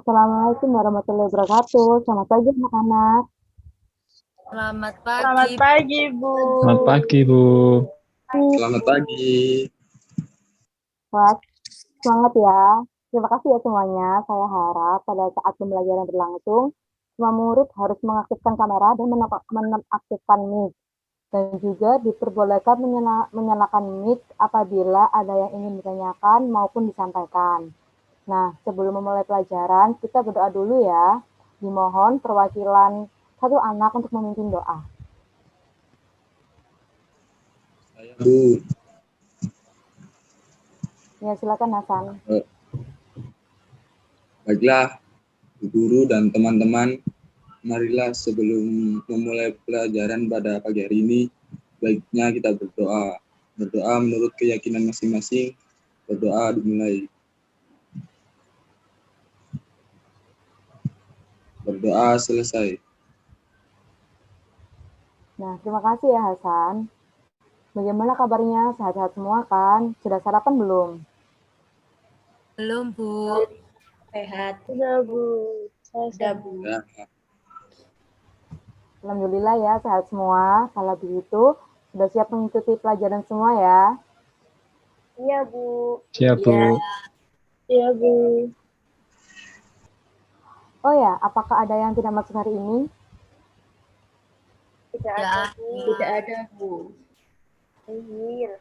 Assalamualaikum warahmatullahi wabarakatuh. Selamat pagi anak-anak. Selamat Selamat pagi. pagi, Bu. Selamat pagi, Bu. Selamat pagi. Wah, semangat ya. Terima kasih ya semuanya. Saya harap pada saat pembelajaran berlangsung, semua murid harus mengaktifkan kamera dan menonaktifkan mic. Dan juga diperbolehkan menyalakan mic apabila ada yang ingin ditanyakan maupun disampaikan. Nah, sebelum memulai pelajaran, kita berdoa dulu ya. Dimohon perwakilan satu anak untuk memimpin doa. Saya Bu. Ya, silakan Hasan. Baiklah, Bu Guru dan teman-teman, marilah sebelum memulai pelajaran pada pagi hari ini, baiknya kita berdoa. Berdoa menurut keyakinan masing-masing. Berdoa dimulai. Berdoa selesai. Nah, terima kasih ya Hasan. Bagaimana kabarnya? Sehat-sehat semua kan? Sudah sarapan belum? Belum, Bu. Sehat. Sudah, Bu. Sudah, Bu. Ya. Alhamdulillah ya, sehat semua. Kalau begitu, sudah siap mengikuti pelajaran semua ya? Iya, Bu. Siap, Bu. Iya, Bu. Oh ya, apakah ada yang tidak masuk hari ini? Tidak Ya. ada, Bu. Tidak ada, Bu. Iya.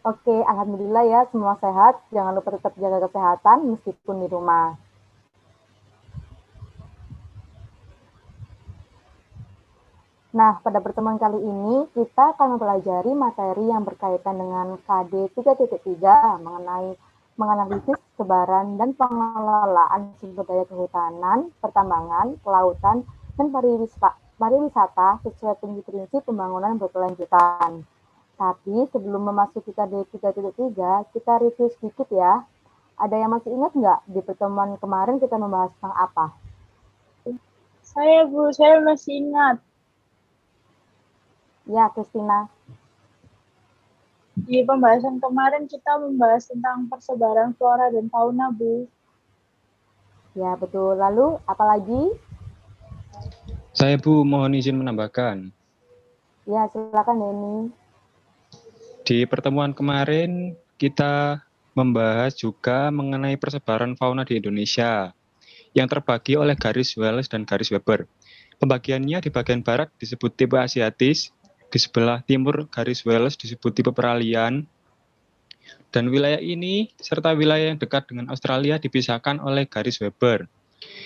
Oke, alhamdulillah ya, semua sehat. Jangan lupa tetap jaga kesehatan meskipun di rumah. Nah, pada pertemuan kali ini, kita akan mempelajari materi yang berkaitan dengan KD 3.3 mengenai menganalisis sebaran dan pengelolaan sumber daya kehutanan, pertambangan, kelautan, dan pariwisata sesuai prinsip pembangunan berkelanjutan. Tapi sebelum memasuki KD 3.3, kita review sedikit ya. Ada yang masih ingat nggak di pertemuan kemarin kita membahas tentang apa? Saya, Bu. Saya masih ingat. Ya, Christina. Di pembahasan kemarin kita membahas tentang persebaran flora dan fauna, Bu. Ya, betul. Lalu, apalagi? Saya, Bu, mohon izin menambahkan. Ya, silakan Denny. Di pertemuan kemarin, kita membahas juga mengenai persebaran fauna di Indonesia yang terbagi oleh garis Wallace dan garis Weber. Pembagiannya di bagian barat disebut tipe asiatis, di sebelah timur garis Wallace disebut tipe peralihan, dan wilayah ini serta wilayah yang dekat dengan Australia dipisahkan oleh garis Weber.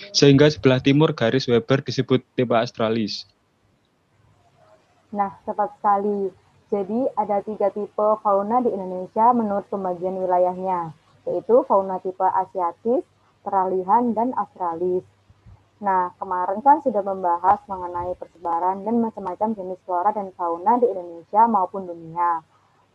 Sehingga sebelah timur garis Weber disebut tipe australis. Nah, tepat sekali. Jadi, ada 3 tipe fauna di Indonesia menurut pembagian wilayahnya, yaitu fauna tipe asiatis, peralihan, dan australis. Nah, kemarin kan sudah membahas mengenai persebaran dan macam-macam jenis flora dan fauna di Indonesia maupun dunia.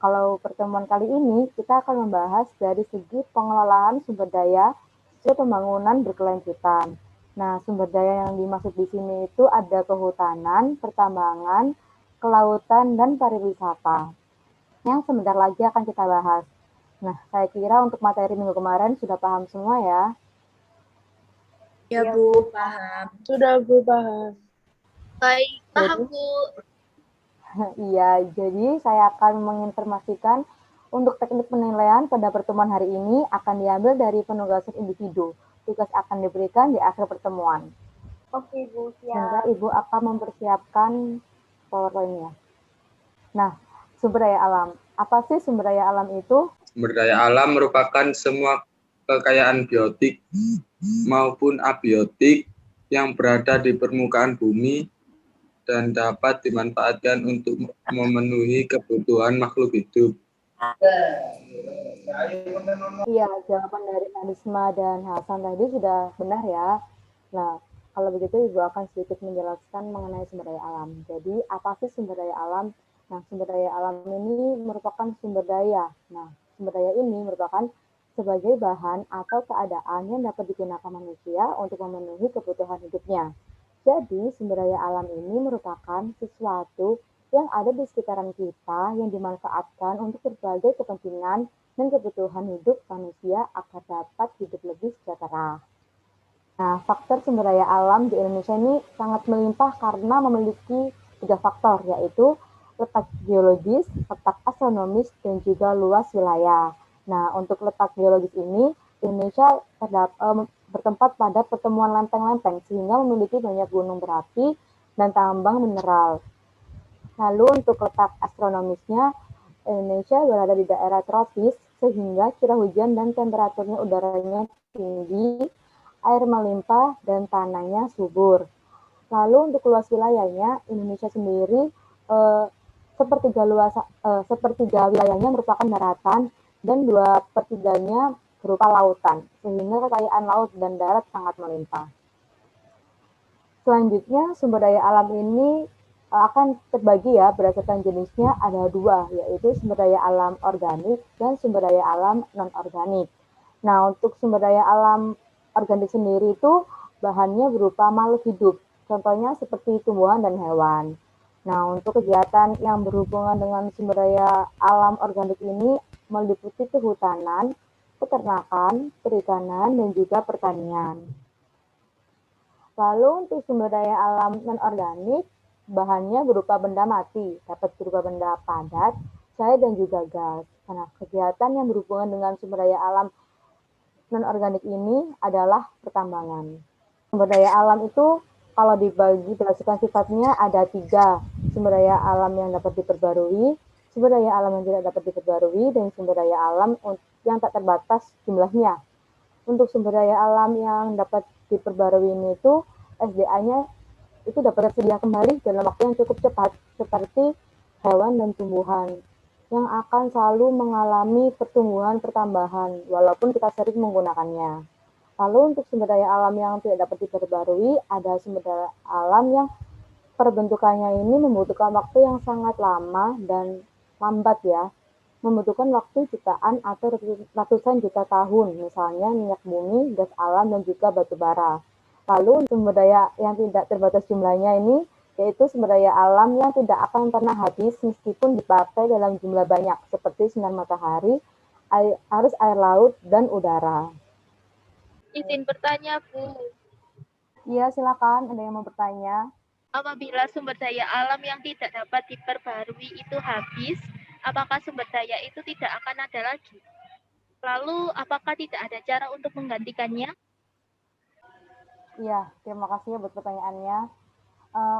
Kalau pertemuan kali ini, kita akan membahas dari segi pengelolaan sumber daya sesuai pembangunan berkelanjutan. Nah, sumber daya yang dimaksud di sini itu ada kehutanan, pertambangan, kelautan, dan pariwisata. Yang sebentar lagi akan kita bahas. Nah, saya kira untuk materi minggu kemarin sudah paham semua ya. Ya, Bu. Paham. Sudah, Bu, paham. Baik, paham, Bu. Iya, jadi saya akan menginformasikan untuk teknik penilaian pada pertemuan hari ini akan diambil dari penugasan individu. Tugas akan diberikan di akhir pertemuan. Oke, Bu. Sehingga Siap. Ibu akan mempersiapkan PowerPoint-nya. Nah, sumber daya alam. Apa sih sumber daya alam itu? Sumber daya alam merupakan semua kekayaan biotik maupun abiotik yang berada di permukaan bumi dan dapat dimanfaatkan untuk memenuhi kebutuhan makhluk hidup. Iya, jawaban dari Anisma dan Hasan tadi sudah benar ya. Nah, kalau begitu Ibu akan sedikit menjelaskan mengenai sumber daya alam. Jadi, apa sih sumber daya alam? Nah, sumber daya alam ini merupakan sumber daya. Nah, sumber daya ini merupakan sebagai bahan atau keadaan yang dapat digunakan manusia untuk memenuhi kebutuhan hidupnya. Jadi, sumber daya alam ini merupakan sesuatu yang ada di sekitaran kita yang dimanfaatkan untuk berbagai kepentingan dan kebutuhan hidup manusia agar dapat hidup lebih sejahtera. Nah, faktor sumber daya alam di Indonesia ini sangat melimpah karena memiliki 3 faktor, yaitu letak geologis, letak astronomis, dan juga luas wilayah. Nah, untuk letak geologis ini, Indonesia bertempat pada pertemuan lempeng-lempeng, sehingga memiliki banyak gunung berapi dan tambang mineral. Lalu untuk letak astronomisnya, Indonesia berada di daerah tropis, sehingga curah hujan dan temperaturnya udaranya tinggi, air melimpah, dan tanahnya subur. Lalu untuk luas wilayahnya, Indonesia sendiri sepertiga wilayahnya merupakan daratan dan 2/3-nya berupa lautan, sehingga kekayaan laut dan darat sangat melimpah. Selanjutnya, sumber daya alam ini akan terbagi ya berdasarkan jenisnya ada 2, yaitu sumber daya alam organik dan sumber daya alam non-organik. Nah, untuk sumber daya alam organik sendiri itu bahannya berupa makhluk hidup, contohnya seperti tumbuhan dan hewan. Nah, untuk kegiatan yang berhubungan dengan sumber daya alam organik ini meliputi kehutanan, peternakan, perikanan, dan juga pertanian. Lalu untuk sumber daya alam non-organik, bahannya berupa benda mati, dapat berupa benda padat, cair, dan juga gas. Nah, kegiatan yang berhubungan dengan sumber daya alam non-organik ini adalah pertambangan. Sumber daya alam itu kalau dibagi berdasarkan sifatnya ada 3, sumber daya alam yang dapat diperbarui, sumber daya alam yang tidak dapat diperbarui, dan sumber daya alam yang tak terbatas jumlahnya. Untuk sumber daya alam yang dapat diperbarui ini itu SDA-nya itu dapat tersedia kembali dalam waktu yang cukup cepat, seperti hewan dan tumbuhan yang akan selalu mengalami pertumbuhan pertambahan walaupun kita sering menggunakannya. Lalu untuk sumber daya alam yang tidak dapat diperbarui, ada sumber daya alam yang perbentukannya ini membutuhkan waktu yang sangat lama dan lambat ya, membutuhkan waktu jutaan atau ratusan juta tahun, misalnya minyak bumi, gas alam, dan juga batu bara. Lalu sumber daya yang tidak terbatas jumlahnya ini yaitu sumber daya alam yang tidak akan pernah habis meskipun dipakai dalam jumlah banyak, seperti sinar matahari, arus air laut, dan udara. Izin bertanya, Bu. Iya, silakan. Ada yang mau bertanya? Apabila sumber daya alam yang tidak dapat diperbarui itu habis, apakah sumber daya itu tidak akan ada lagi? Lalu, apakah tidak ada cara untuk menggantikannya? Iya, terima kasih buat pertanyaannya.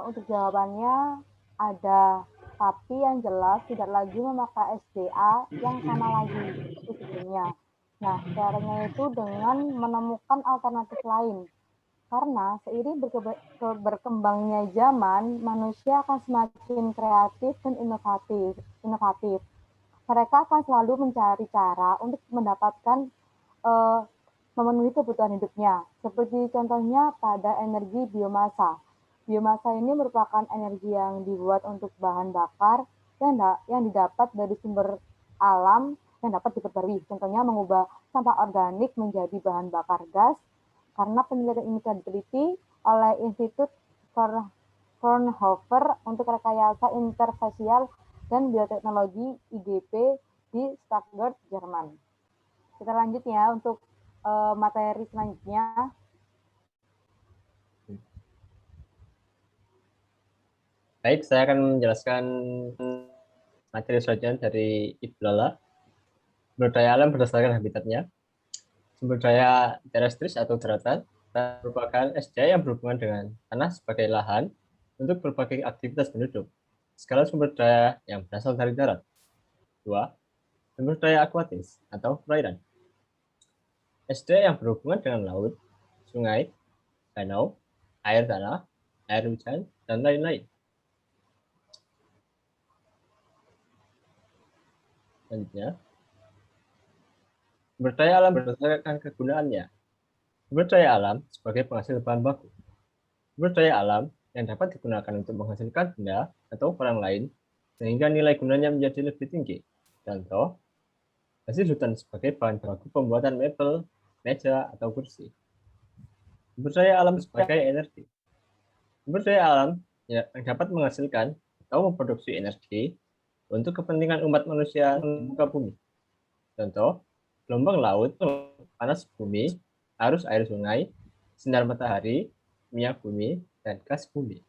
Untuk jawabannya ada, tapi yang jelas tidak lagi memakai SDA yang sama lagi seperti sebelumnya. Nah, caranya itu dengan menemukan alternatif lain. Karena seiring berkembangnya zaman, manusia akan semakin kreatif dan inovatif. Mereka akan selalu mencari cara untuk mendapatkan memenuhi kebutuhan hidupnya. Seperti contohnya pada energi biomasa. Biomasa ini merupakan energi yang dibuat untuk bahan bakar yang didapat dari sumber alam yang dapat diperbarui. Contohnya mengubah sampah organik menjadi bahan bakar gas. Karena penelitian ini diteliti oleh Institut Fraunhofer untuk rekayasa interfacial dan bioteknologi IGP di Stuttgart, Jerman. Kita lanjut ya untuk materi selanjutnya. Baik, saya akan menjelaskan materi selanjutnya dari Ibu Lala. Sumber daya alam berdasarkan habitatnya. Sumber daya terestris atau daratan merupakan SDA yang berhubungan dengan tanah sebagai lahan untuk berbagai aktivitas penduduk. Skala sumber daya yang berasal dari darat. 2. Sumber daya akuatis atau perairan. SDA yang berhubungan dengan laut, sungai, danau, air tanah, air hujan, dan lain-lain. Selanjutnya, sumber daya alam berdasarkan kegunaannya. Sumber daya alam sebagai penghasil bahan baku. Sumber daya alam yang dapat digunakan untuk menghasilkan benda atau barang lain sehingga nilai gunanya menjadi lebih tinggi. Contoh, hasil hutan sebagai bahan baku pembuatan mebel, meja, atau kursi. Sumber daya alam sebagai energi. Sumber daya alam yang dapat menghasilkan atau memproduksi energi untuk kepentingan umat manusia di muka bumi. Contoh, gelombang laut, panas bumi, arus air sungai, sinar matahari, minyak bumi, dan gas bumi.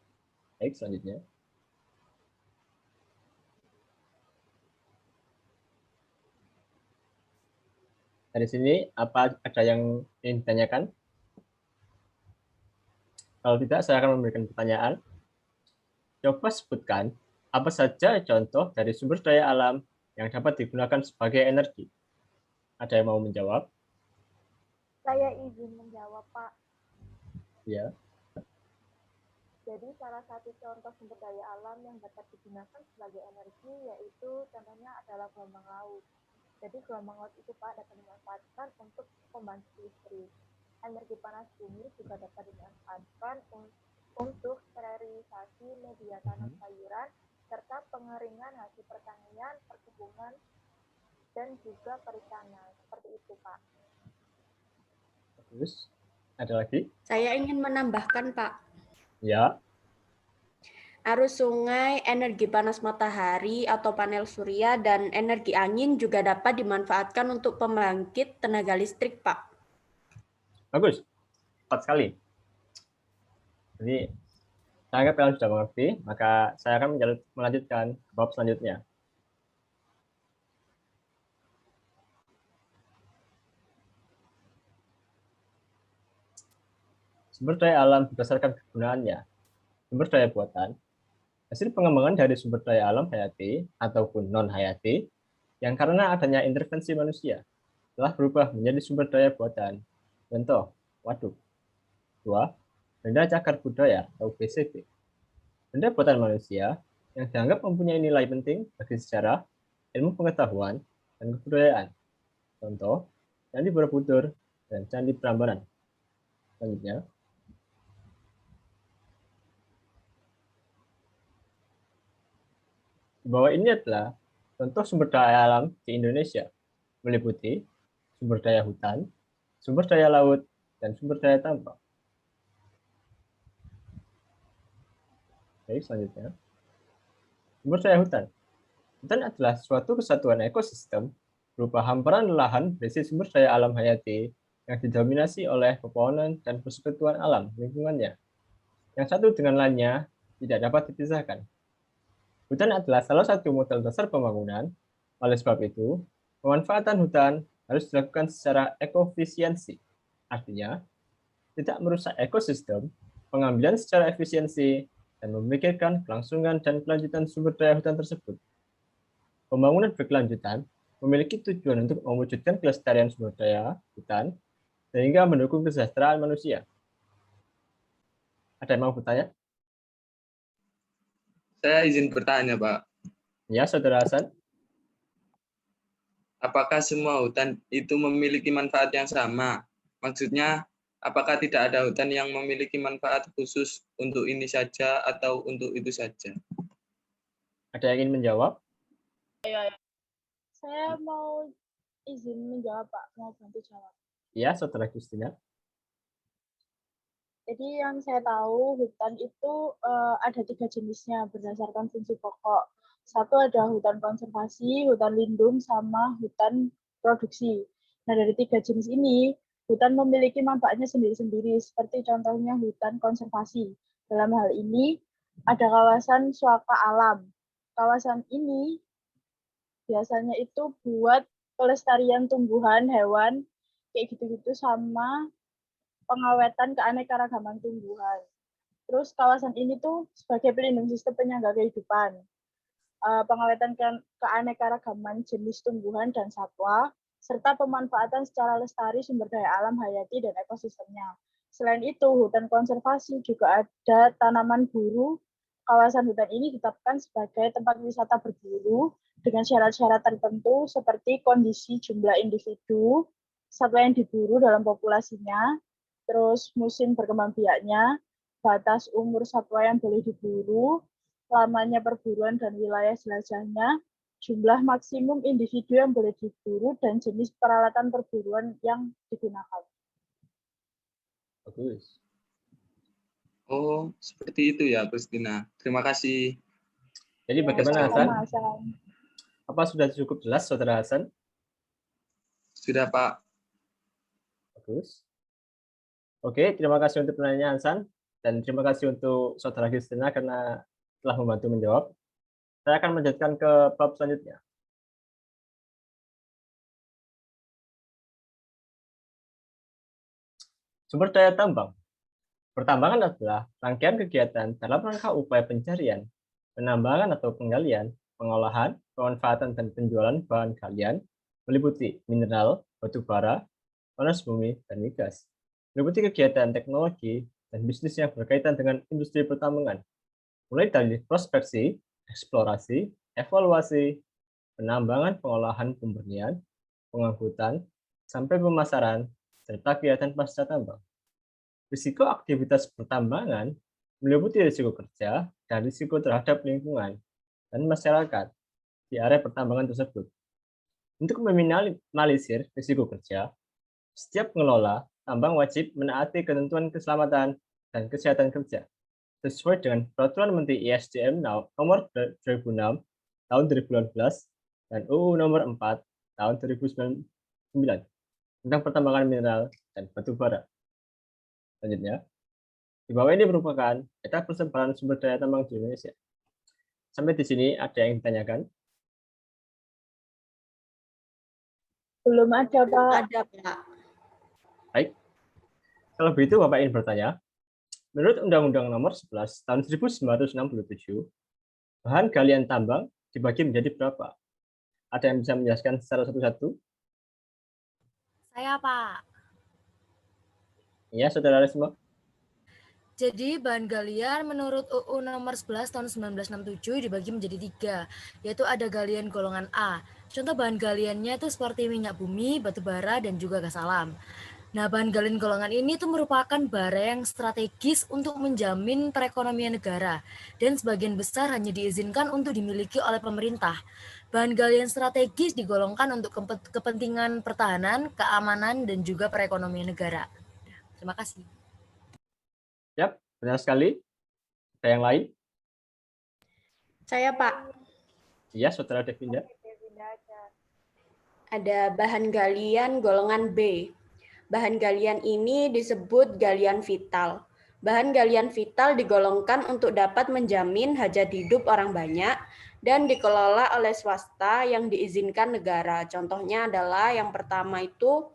Baik, selanjutnya. Dari sini, apa ada yang ingin ditanyakan? Kalau tidak, saya akan memberikan pertanyaan. Coba sebutkan apa saja contoh dari sumber daya alam yang dapat digunakan sebagai energi. Ada yang mau menjawab? Saya izin menjawab, Pak. Ya. Jadi salah satu contoh sumber daya alam yang dapat digunakan sebagai energi yaitu contohnya adalah gelombang laut. Jadi gelombang laut itu Pak dapat dimanfaatkan untuk pembangkit listrik. Energi panas bumi juga dapat dimanfaatkan untuk sterilisasi media tanam sayuran serta pengeringan hasil pertanian, perkebunan, dan juga perikanan. Seperti itu Pak. Terus, ada lagi? Saya ingin menambahkan, Pak. Ya. Arus sungai, energi panas matahari atau panel surya, dan energi angin juga dapat dimanfaatkan untuk pembangkit tenaga listrik, Pak. Bagus. Tepat sekali. Jadi, saya anggap kalian sudah mengerti, maka saya akan melanjutkan ke bab selanjutnya. Sumber daya alam berdasarkan kegunaannya. Sumber daya buatan, hasil pengembangan dari sumber daya alam hayati ataupun non-hayati yang karena adanya intervensi manusia telah berubah menjadi sumber daya buatan. Contoh, waduk. 2. Benda cagar budaya atau BCB. Benda buatan manusia yang dianggap mempunyai nilai penting bagi sejarah, ilmu pengetahuan, dan kebudayaan. Contoh, Candi Borobudur dan Candi Prambanan. Selanjutnya, di bawah ini adalah contoh sumber daya alam di Indonesia, meliputi sumber daya hutan, sumber daya laut, dan sumber daya tambang. Baik, selanjutnya. Sumber daya hutan. Hutan adalah suatu kesatuan ekosistem berupa hamparan lahan berisi sumber daya alam hayati yang didominasi oleh pepohonan dan persekutuan alam lingkungannya. Yang satu dengan lainnya tidak dapat dipisahkan. Hutan adalah salah satu modal dasar pembangunan. Oleh sebab itu, pemanfaatan hutan harus dilakukan secara ekofisiensi. Artinya, tidak merusak ekosistem, pengambilan secara efisiensi, dan memikirkan kelangsungan dan kelanjutan sumber daya hutan tersebut. Pembangunan berkelanjutan memiliki tujuan untuk mewujudkan kelestarian sumber daya hutan sehingga mendukung kesejahteraan manusia. Ada yang mau bertanya? Saya izin bertanya, Pak. Ya, Saudara Hasan. Apakah semua hutan itu memiliki manfaat yang sama? Maksudnya, apakah tidak ada hutan yang memiliki manfaat khusus untuk ini saja atau untuk itu saja? Ada yang ingin menjawab? Saya mau izin menjawab, Pak. Mau bantu jawab. Ya, Saudara Justina. Jadi yang saya tahu hutan itu ada 3 jenisnya berdasarkan fungsi pokok. Satu ada hutan konservasi, hutan lindung, sama hutan produksi. Nah dari 3 jenis ini, hutan memiliki manfaatnya sendiri-sendiri, seperti contohnya hutan konservasi. Dalam hal ini, ada kawasan suaka alam. Kawasan ini biasanya itu buat pelestarian tumbuhan, hewan, kayak gitu-gitu, sama pengawetan keanekaragaman tumbuhan. Terus kawasan ini tuh sebagai pelindung sistem penyangga kehidupan, pengawetan keanekaragaman jenis tumbuhan dan satwa, serta pemanfaatan secara lestari sumber daya alam hayati dan ekosistemnya. Selain itu, hutan konservasi juga ada tanaman buru. Kawasan hutan ini ditetapkan sebagai tempat wisata berburu dengan syarat-syarat tertentu seperti kondisi jumlah individu satwa yang diburu dalam populasinya, terus musim berkembang biaknya, batas umur satwa yang boleh diburu, lamanya perburuan dan wilayah jelajahnya, jumlah maksimum individu yang boleh diburu, dan jenis peralatan perburuan yang digunakan. Bagus. Oh, seperti itu ya, Christina. Terima kasih. Jadi bagaimana, Sama, Hasan? Apa sudah cukup jelas, Saudara Hasan? Sudah, Pak. Bagus. Oke, terima kasih untuk pertanyaannya Hansan, dan terima kasih untuk Saudara Kristina karena telah membantu menjawab. Saya akan melanjutkan ke bab selanjutnya. Sumber daya tambang. Pertambangan adalah rangkaian kegiatan dalam rangka upaya pencarian, penambangan atau penggalian, pengolahan, pemanfaatan, dan penjualan bahan galian, meliputi mineral, batu bara, panas bumi, dan migas. Meliputi kegiatan teknologi dan bisnis yang berkaitan dengan industri pertambangan, mulai dari prospeksi, eksplorasi, evaluasi, penambangan, pengolahan, pemurnian, pengangkutan, sampai pemasaran, serta kegiatan pasca tambang. Risiko aktivitas pertambangan meliputi risiko kerja dan risiko terhadap lingkungan dan masyarakat di area pertambangan tersebut. Untuk meminimalisir risiko kerja, setiap pengelola tambang wajib menaati ketentuan keselamatan dan kesehatan kerja sesuai dengan Peraturan Menteri ISDM Nomor 2006 Tahun 2018 dan UU Nomor 4 Tahun 2009 tentang pertambangan mineral dan batu bara. Selanjutnya, di bawah ini merupakan peta persebaran sumber daya tambang di Indonesia. Sampai di sini ada yang ditanyakan? Belum ada, Pak. Ada, Pak. Baik. Kalau begitu Bapak ingin bertanya, menurut Undang-Undang Nomor 11 Tahun 1967, bahan galian tambang dibagi menjadi berapa? Ada yang bisa menjelaskan secara satu-satu? Saya, Pak. Ya, Saudara Risma. Jadi bahan galian menurut UU nomor 11 tahun 1967 dibagi menjadi 3, yaitu ada galian golongan A. Contoh bahan galiannya itu seperti minyak bumi, batu bara, dan juga gas alam. Nah, bahan galian golongan ini itu merupakan barang yang strategis untuk menjamin perekonomian negara, dan sebagian besar hanya diizinkan untuk dimiliki oleh pemerintah. Bahan galian strategis digolongkan untuk kepentingan pertahanan, keamanan, dan juga perekonomian negara. Terima kasih. Yap, benar sekali. Ada yang lain? Saya, Pak. Iya, Saudara Devinda. Ada bahan galian golongan B. Bahan galian ini disebut galian vital. Bahan galian vital digolongkan untuk dapat menjamin hajat hidup orang banyak dan dikelola oleh swasta yang diizinkan negara. Contohnya adalah yang pertama itu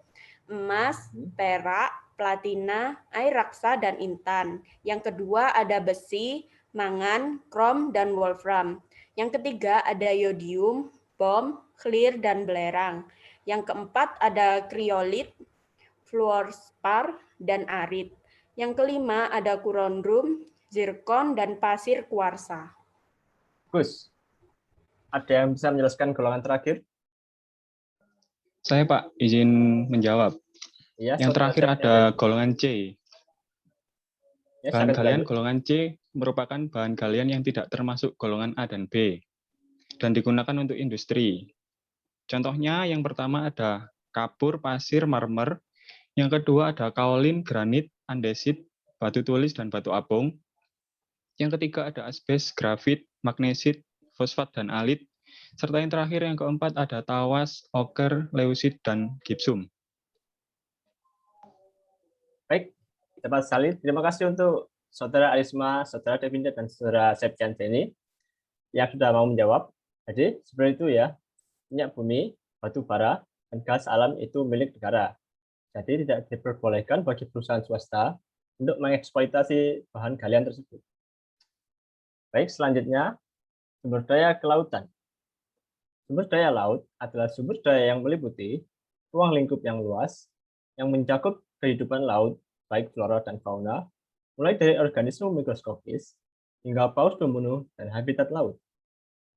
emas, perak, platina, air raksa, dan intan. Yang kedua ada besi, mangan, krom, dan wolfram. Yang ketiga ada yodium, bom, clear, dan belerang. Yang keempat ada kriolit, fluorspar, dan arit. Yang kelima ada korundrum, zirkon, dan pasir kuarsa. Gus, ada yang bisa menjelaskan golongan terakhir? Saya, Pak, izin menjawab. Ya, Yang terakhir ada golongan C. Ya, Bahan galian golongan C merupakan bahan galian yang tidak termasuk golongan A dan B dan digunakan untuk industri. Contohnya yang pertama ada kapur, pasir, marmer. Yang kedua ada kaolin, granit, andesit, batu tulis, dan batu apung. Yang ketiga ada asbes, grafit, magnesit, fosfat, dan alit. Serta yang terakhir yang keempat ada tawas, oker, leusit, dan gipsum. Baik, tepat sekali. Terima kasih untuk Saudara Arisma, Saudara Devinda, dan Saudara Septian Teni yang sudah mau menjawab. Jadi, seperti itu ya, minyak bumi, batu bara, dan gas alam itu milik negara. Jadi, tidak diperbolehkan bagi perusahaan swasta untuk mengeksploitasi bahan galian tersebut. Baik, selanjutnya, sumber daya kelautan. Sumber daya laut adalah sumber daya yang meliputi ruang lingkup yang luas, yang mencakup kehidupan laut, baik flora dan fauna, mulai dari organisme mikroskopis hingga paus pembunuh dan habitat laut,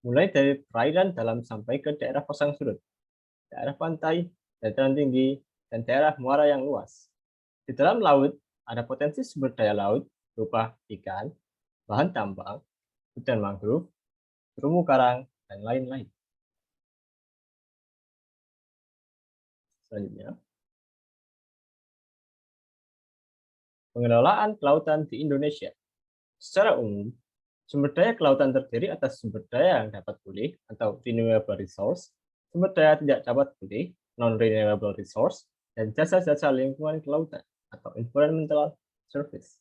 mulai dari perairan dalam sampai ke daerah pasang surut, daerah pantai, dataran tinggi, dan daerah muara yang luas. Di dalam laut, ada potensi sumber daya laut berupa ikan, bahan tambang, hutan mangrove, terumbu karang, dan lain-lain. Selanjutnya, pengelolaan kelautan di Indonesia. Secara umum, sumber daya kelautan terdiri atas sumber daya yang dapat pulih atau renewable resource, sumber daya tidak dapat pulih non-renewable resource, dan jasa-jasa lingkungan kelautan. atau environmental service.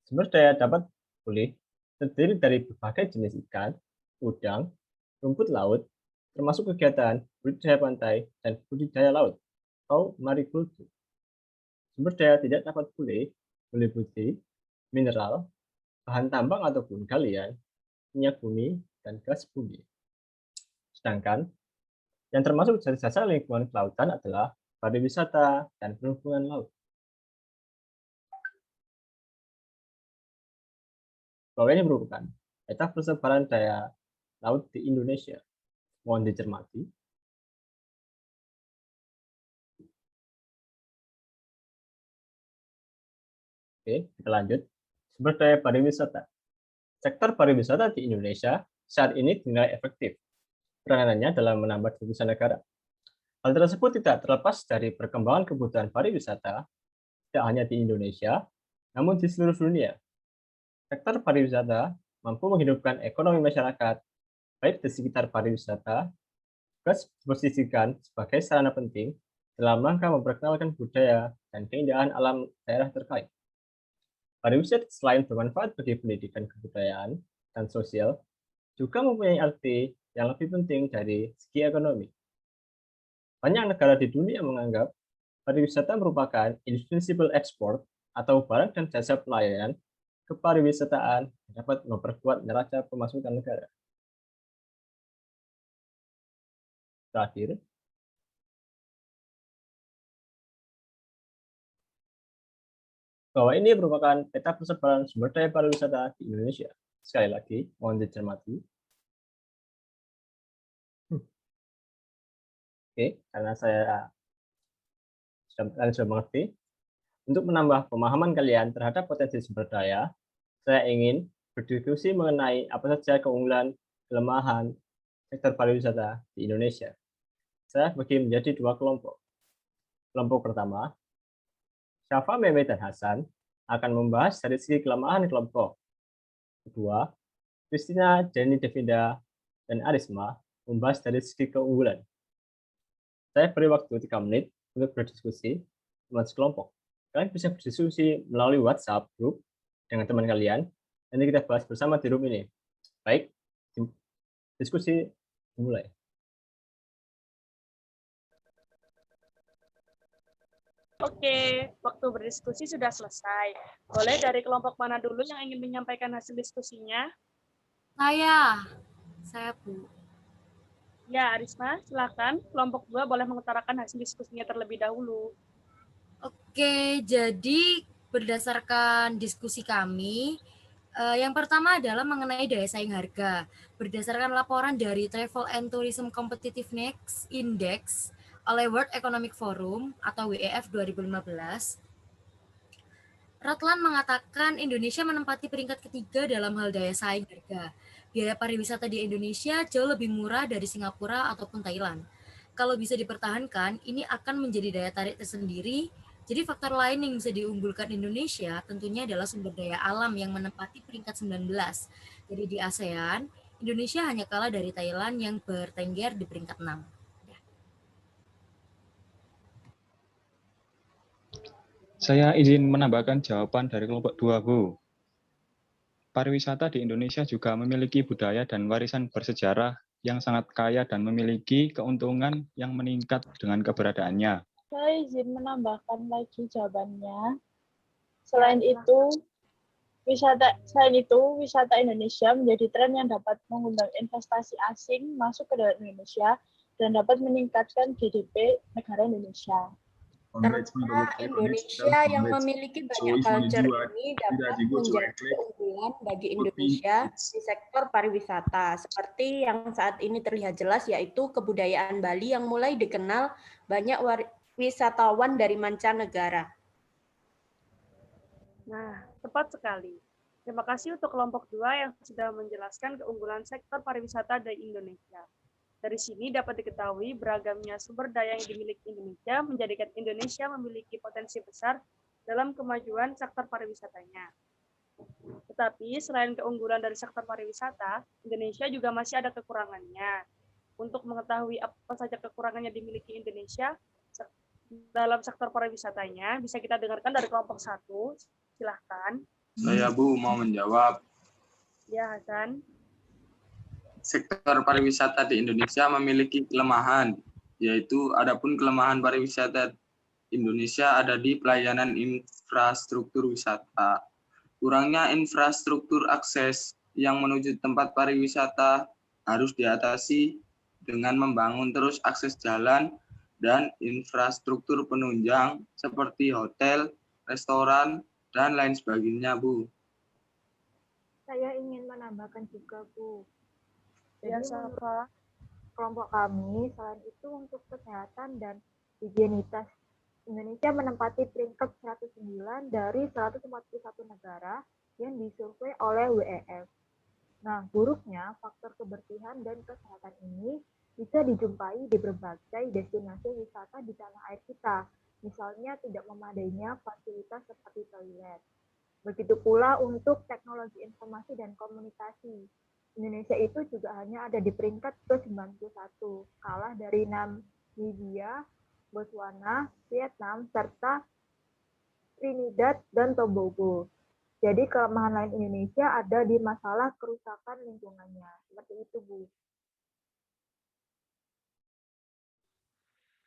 Sumber daya dapat pulih terdiri dari berbagai jenis ikan, udang, rumput laut, termasuk kegiatan budidaya pantai dan budidaya laut atau marikultur. Sumber daya tidak dapat pulih meliputi mineral, bahan tambang ataupun galian, minyak bumi, dan gas bumi. Sedangkan yang termasuk jasa lingkungan kelautan adalah pariwisata dan perhubungan laut. Bahwa ini merupakan peta persebaran daya laut di Indonesia. Mohon dicermati. Oke, kita lanjut. Sumber daya pariwisata. Sektor pariwisata di Indonesia saat ini dinilai efektif peranannya dalam menambah devisa negara. Hal tersebut tidak terlepas dari perkembangan kebutuhan pariwisata tidak hanya di Indonesia, namun di seluruh dunia. Sektor pariwisata mampu menghidupkan ekonomi masyarakat, baik di sekitar pariwisata, juga diposisikan sebagai sarana penting dalam rangka memperkenalkan budaya dan keindahan alam daerah terkait. Pariwisata selain bermanfaat bagi pendidikan kebudayaan dan sosial, juga mempunyai arti yang lebih penting dari segi ekonomi. Banyak negara di dunia menganggap pariwisata merupakan indispensable export atau barang dan jasa pelayanan kepariwisataan yang dapat memperkuat neraca pemasukan negara. Terakhir, bahwa ini merupakan peta persebaran sumber daya pariwisata di Indonesia. Sekali lagi, mohon dicermati. Oke, karena kalian sudah mengerti, untuk menambah pemahaman kalian terhadap potensi sumber daya, saya ingin berdiskusi mengenai apa saja keunggulan, kelemahan sektor pariwisata di Indonesia. Saya bagi menjadi dua kelompok. Kelompok pertama, Syafa, Mehmet, dan Hasan akan membahas dari segi kelemahan kelompok. Kedua, Christina, Jenny, Devinda, dan Arisma membahas dari segi keunggulan. Saya beri waktu 3 menit untuk berdiskusi teman sekelompok. Kalian bisa berdiskusi melalui WhatsApp grup dengan teman kalian. Nanti kita bahas bersama di room ini. Baik, diskusi dimulai. Oke, waktu berdiskusi sudah selesai. Boleh dari kelompok mana dulu yang ingin menyampaikan hasil diskusinya? Saya Bu. Ya, Arisma, silakan. Kelompok 2 boleh mengutarakan hasil diskusinya terlebih dahulu. Oke, jadi berdasarkan diskusi kami, yang pertama adalah mengenai daya saing harga. Berdasarkan laporan dari Travel and Tourism Competitiveness Index oleh World Economic Forum atau WEF 2015, Ratlan mengatakan Indonesia menempati peringkat ketiga dalam hal daya saing harga. Biaya pariwisata di Indonesia jauh lebih murah dari Singapura ataupun Thailand. Kalau bisa dipertahankan, ini akan menjadi daya tarik tersendiri. Jadi faktor lain yang bisa diunggulkan Indonesia tentunya adalah sumber daya alam yang menempati peringkat 19. Jadi di ASEAN, Indonesia hanya kalah dari Thailand yang bertengger di peringkat 6. Saya izin menambahkan jawaban dari kelompok 2, Bu. Pariwisata di Indonesia juga memiliki budaya dan warisan bersejarah yang sangat kaya dan memiliki keuntungan yang meningkat dengan keberadaannya. Saya izin menambahkan lagi jawabannya. Selain itu, wisata Indonesia menjadi tren yang dapat mengundang investasi asing masuk ke dalam Indonesia dan dapat meningkatkan GDP negara Indonesia. Serta Indonesia yang memiliki banyak culture ini dapat menjadi keunggulan bagi Indonesia di sektor pariwisata, seperti yang saat ini terlihat jelas, yaitu kebudayaan Bali yang mulai dikenal banyak wisatawan dari mancanegara. Nah, tepat sekali. Terima kasih untuk kelompok 2 yang sudah menjelaskan keunggulan sektor pariwisata di Indonesia. Dari sini dapat diketahui beragamnya sumber daya yang dimiliki Indonesia menjadikan Indonesia memiliki potensi besar dalam kemajuan sektor pariwisatanya. Tetapi selain keunggulan dari sektor pariwisata, Indonesia juga masih ada kekurangannya. Untuk mengetahui apa saja kekurangannya dimiliki Indonesia, dalam sektor pariwisatanya? Bisa kita dengarkan dari kelompok 1. Silahkan. Saya Bu mau menjawab. Ya, Hasan. Sektor pariwisata di Indonesia memiliki kelemahan, yaitu adapun kelemahan pariwisata Indonesia ada di pelayanan infrastruktur wisata. Kurangnya infrastruktur akses yang menuju tempat pariwisata harus diatasi dengan membangun terus akses jalan dan infrastruktur penunjang seperti hotel, restoran, dan lain sebagainya, Bu. Saya ingin menambahkan juga, Bu. Ya, Jadi menurut Safa. kelompok kami, selain itu untuk kesehatan dan higienitas, Indonesia menempati peringkat 109 dari 141 negara yang disurvei oleh WEF. Nah, buruknya faktor kebersihan dan kesehatan ini bisa dijumpai di berbagai destinasi wisata di tanah air kita. Misalnya tidak memadainya fasilitas seperti toilet. Begitu pula untuk teknologi informasi dan komunikasi. Indonesia itu juga hanya ada di peringkat ke-91, kalah dari Namibia, Botswana, Vietnam, serta Trinidad dan Tobago. Jadi kelemahan lain Indonesia ada di masalah kerusakan lingkungannya. Seperti itu, Bu.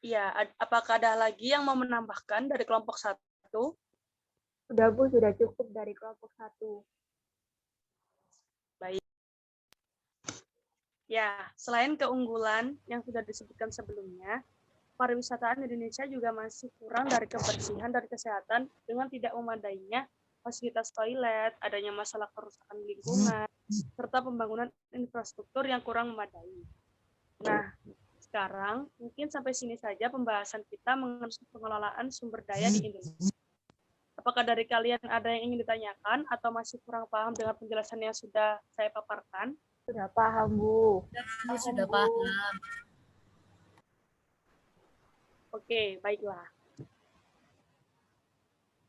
Iya, apakah ada lagi yang mau menambahkan dari kelompok 1? Sudah, Bu, sudah cukup dari kelompok 1. Baik. Ya, selain keunggulan yang sudah disebutkan sebelumnya, pariwisataan Indonesia juga masih kurang dari kebersihan dan kesehatan dengan tidak memadainya fasilitas toilet, adanya masalah kerusakan lingkungan, serta pembangunan infrastruktur yang kurang memadai. Nah, sekarang mungkin sampai sini saja pembahasan kita mengenai pengelolaan sumber daya di Indonesia. Apakah dari kalian ada yang ingin ditanyakan atau masih kurang paham dengan penjelasan yang sudah saya paparkan? Sudah paham, Bu. Sudah paham. Oke, baiklah.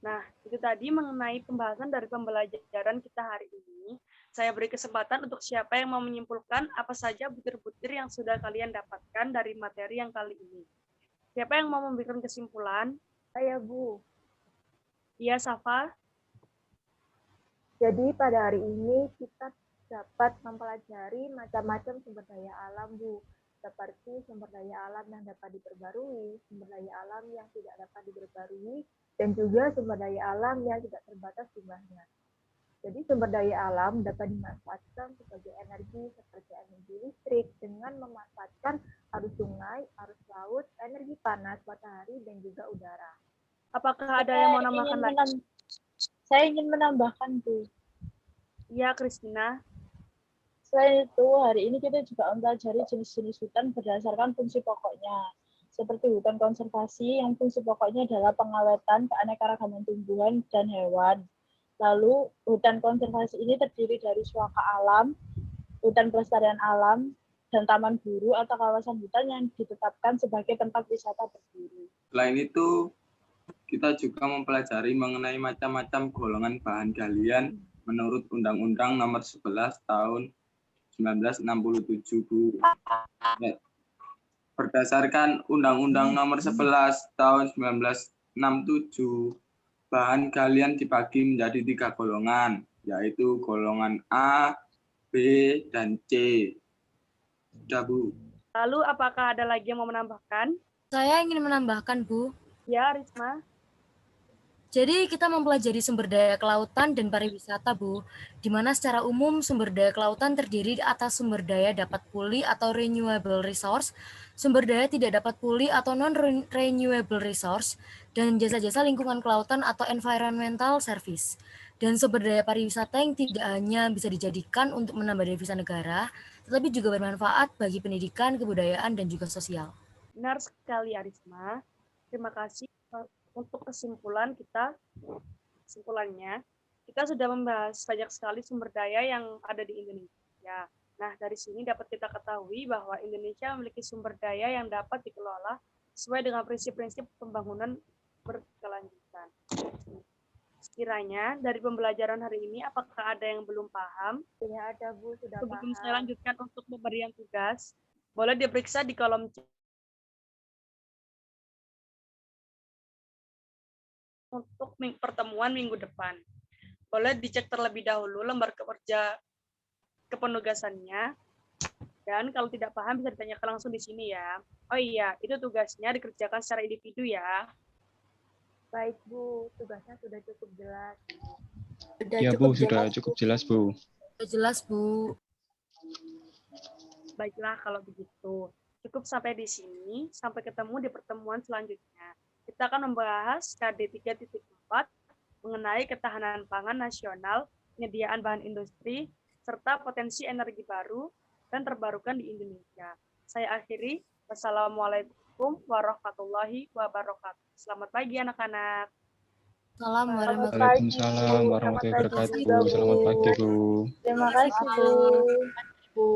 Nah, itu tadi mengenai pembahasan dari pembelajaran kita hari ini. Saya beri kesempatan untuk siapa yang mau menyimpulkan apa saja butir-butir yang sudah kalian dapatkan dari materi yang kali ini. Siapa yang mau memberikan kesimpulan? Saya, Bu. Iya, Safa. Jadi pada hari ini kita dapat mempelajari macam-macam sumber daya alam, Bu. Seperti sumber daya alam yang dapat diperbarui, sumber daya alam yang tidak dapat diperbarui, dan juga sumber daya alam yang tidak terbatas jumlahnya. Jadi sumber daya alam dapat dimanfaatkan sebagai energi seperti energi listrik dengan memanfaatkan arus sungai, arus laut, energi panas, matahari, dan juga udara. Apakah ada yang mau menambahkan lagi? Saya ingin menambahkan, Bu. Iya, Christina. Selain itu, hari ini kita juga mempelajari jenis-jenis hutan berdasarkan fungsi pokoknya. Seperti hutan konservasi yang fungsi pokoknya adalah pengawetan keanekaragaman tumbuhan dan hewan. Lalu, hutan konservasi ini terdiri dari suaka alam, hutan pelestarian alam, dan taman buru atau kawasan hutan yang ditetapkan sebagai tempat wisata berburu. Selain itu, kita juga mempelajari mengenai macam-macam golongan bahan galian menurut Undang-Undang Nomor 11 Tahun 1967, Bu. Berdasarkan Undang-Undang Nomor 11 Tahun 1967, bahan galian dibagi menjadi 3 golongan, yaitu golongan A, B, dan C. Sudah, Bu. Lalu apakah ada lagi yang mau menambahkan? Saya ingin menambahkan, Bu. Ya, Risma. Jadi kita mempelajari sumber daya kelautan dan pariwisata, Bu, di mana secara umum sumber daya kelautan terdiri atas sumber daya dapat pulih atau renewable resource, sumber daya tidak dapat pulih atau non-renewable resource, dan jasa-jasa lingkungan kelautan atau environmental service. Dan sumber daya pariwisata yang tidak hanya bisa dijadikan untuk menambah devisa negara, tetapi juga bermanfaat bagi pendidikan, kebudayaan, dan juga sosial. Benar sekali, Arisma. Terima kasih untuk kesimpulannya, kita sudah membahas banyak sekali sumber daya yang ada di Indonesia. Nah, dari sini dapat kita ketahui bahwa Indonesia memiliki sumber daya yang dapat dikelola sesuai dengan prinsip-prinsip pembangunan berkelanjutan. Sekiranya dari pembelajaran hari ini, apakah ada yang belum paham? Ya, ada, Bu, sudah paham. Sebelum saya lanjutkan untuk pemberian tugas, boleh diperiksa di kolom untuk pertemuan minggu depan. Boleh dicek terlebih dahulu lembar kerja kepenugasannya. Dan kalau tidak paham bisa ditanyakan langsung di sini ya. Oh iya, itu tugasnya dikerjakan secara individu ya. Baik Bu, tugasnya sudah cukup jelas. Ya Bu, sudah cukup jelas Bu. Sudah jelas Bu. Baiklah kalau begitu. Cukup sampai di sini, sampai ketemu di pertemuan selanjutnya. Kita akan membahas KD 3.4 mengenai ketahanan pangan nasional, penyediaan bahan industri, serta potensi energi baru dan terbarukan di Indonesia. Saya akhiri. Wassalamualaikum warahmatullahi wabarakatuh. Selamat pagi anak-anak. Salam warahmatullahi Waalaikumsalam warahmatullahi wabarakatuh. Selamat pagi Bu. Terima kasih Bu. Bu.